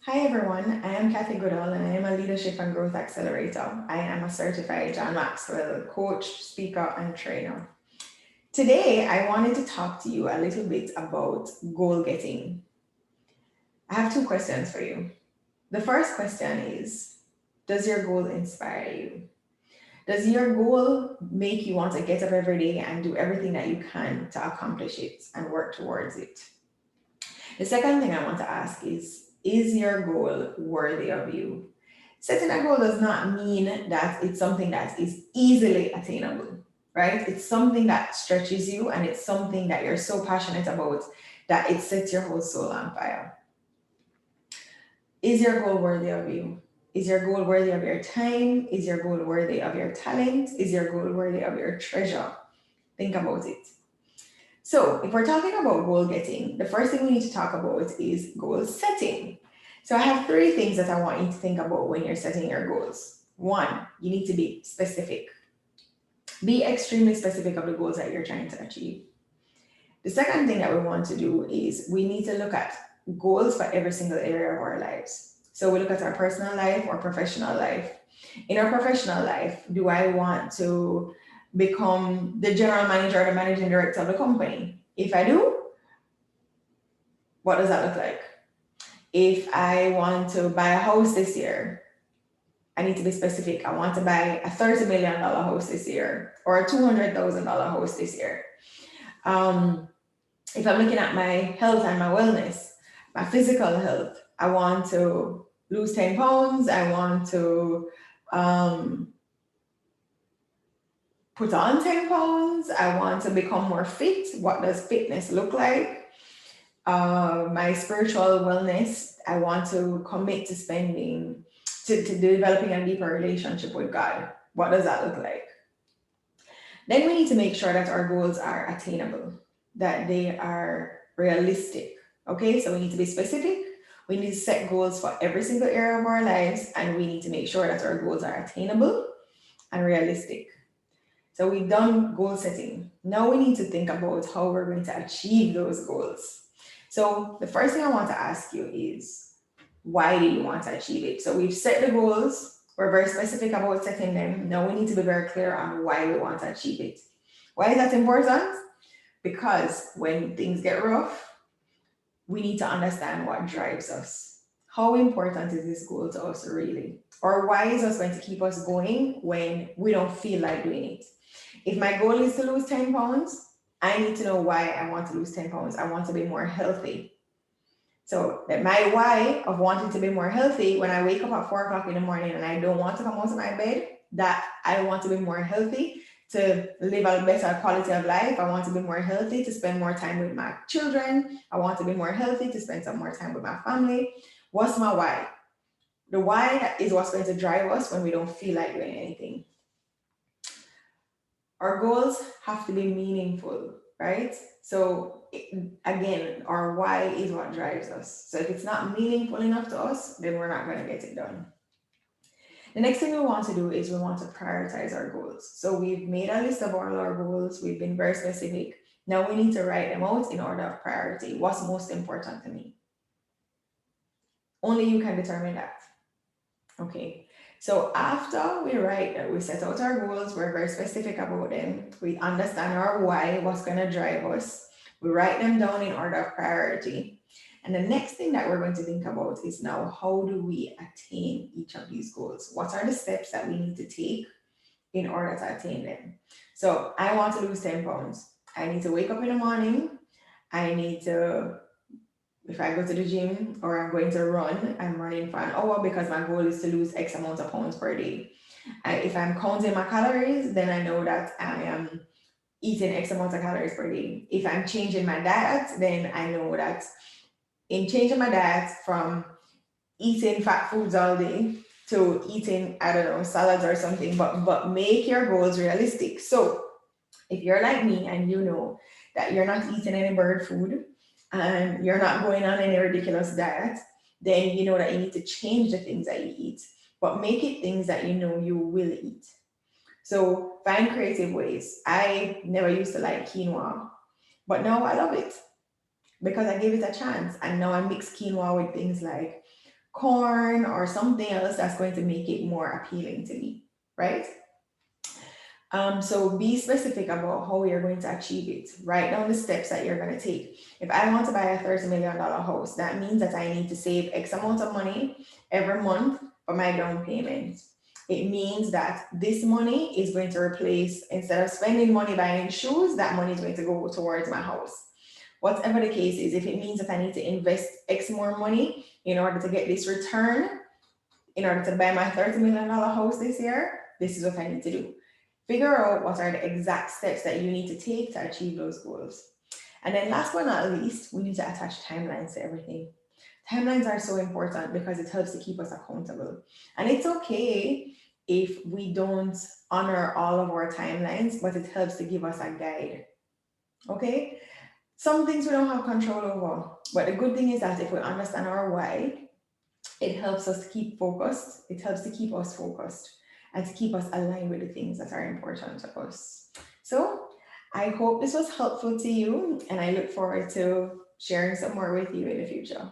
Hi everyone, I am Cathy Goodall and I am a leadership and growth accelerator. I am a certified John Maxwell coach, speaker, and trainer. Today, I wanted to talk to you a little bit about goal getting. I have two questions for you. The first question is, does your goal inspire you? Does your goal make you want to get up every day and do everything that you can to accomplish it and work towards it? The second thing I want to ask is your goal worthy of you? Setting a goal does not mean that it's something that is easily attainable, right? It's something that stretches you and it's something that you're so passionate about that it sets your whole soul on fire. Is your goal worthy of you? Is your goal worthy of your time? Is your goal worthy of your talent? Is your goal worthy of your treasure? Think about it. So, if we're talking about goal getting, the first thing we need to talk about is goal setting. So, I have three things that I want you to think about when you're setting your goals. One, you need to be specific. Be extremely specific of the goals that you're trying to achieve. The second thing that we want to do is we need to look at goals for every single area of our lives. So, we look at our personal life or professional life. In our professional life, do I want to become the general manager or the managing director of the company? If I do, what does that look like? If I want to buy a house this year, I need to be specific. I want to buy a $30 million house this year or a $200,000 house this year. Um, if I'm looking at my health and my wellness, my physical health, I want to lose 10 pounds. I want to um, put on 10 pounds. I want to become more fit. What does fitness look like? My spiritual wellness, I want to commit to spending, to developing a deeper relationship with God. What does that look like? Then we need to make sure that our goals are attainable, that they are realistic. Okay, so we need to be specific. We need to set goals for every single area of our lives, and we need to make sure that our goals are attainable and realistic. So we've done goal setting. Now we need to think about how we're going to achieve those goals. So the first thing I want to ask you is, why do you want to achieve it? So we've set the goals. We're very specific about setting them. Now we need to be very clear on why we want to achieve it. Why is that important? Because when things get rough, we need to understand what drives us. How important is this goal to us really? Or why is us going to keep us going when we don't feel like doing it? If my goal is to lose 10 pounds, I need to know why I want to lose 10 pounds. I want to be more healthy. So that my why of wanting to be more healthy, when I wake up at 4 o'clock in the morning and I don't want to come out of my bed, that I want to be more healthy, to live a better quality of life. I want to be more healthy, to spend more time with my children. I want to be more healthy, to spend some more time with my family. What's my why? The why is what's going to drive us when we don't feel like doing anything. Our goals have to be meaningful, right? So again, our why is what drives us. So if it's not meaningful enough to us, then we're not going to get it done. The next thing we want to do is we want to prioritize our goals. So we've made a list of all our goals. We've been very specific. Now we need to write them out in order of priority. What's most important to me? Only you can determine that. Okay. So after we write that, we set out our goals, we're very specific about them. We understand our why, what's going to drive us. We write them down in order of priority. And the next thing that we're going to think about is now, how do we attain each of these goals? What are the steps that we need to take in order to attain them? So I want to lose 10 pounds. I need to wake up in the morning. I need to, if I go to the gym or I'm going to run, I'm running for an hour because my goal is to lose X amount of pounds per day. And if I'm counting my calories, then I know that I am eating X amount of calories per day. If I'm changing my diet, then I know that in changing my diet from eating fat foods all day to eating, I don't know, salads or something, but make your goals realistic. So if you're like me and you know that you're not eating any bird food and you're not going on any ridiculous diet, then you know that you need to change the things that you eat, but make it things that you know you will eat. So find creative ways. I never used to like quinoa, but now I love it because I gave it a chance. And now I mix quinoa with things like corn or something else that's going to make it more appealing to me, right? So be specific about how you're going to achieve it. Write down the steps that you're going to take. If I want to buy a $30 million house, that means that I need to save X amount of money every month for my down payment. It means that this money is going to replace, instead of spending money buying shoes, that money is going to go towards my house. Whatever the case is, if it means that I need to invest X more money in order to get this return, in order to buy my $30 million house this year, this is what I need to do. Figure out what are the exact steps that you need to take to achieve those goals. And then last but not least, we need to attach timelines to everything. Timelines are so important because it helps to keep us accountable. And it's okay if we don't honor all of our timelines, but it helps to give us a guide. Okay? Some things we don't have control over. But the good thing is that if we understand our why, it helps us to keep focused. It helps to keep us focused and to keep us aligned with the things that are important to us. So I hope this was helpful to you, and I look forward to sharing some more with you in the future.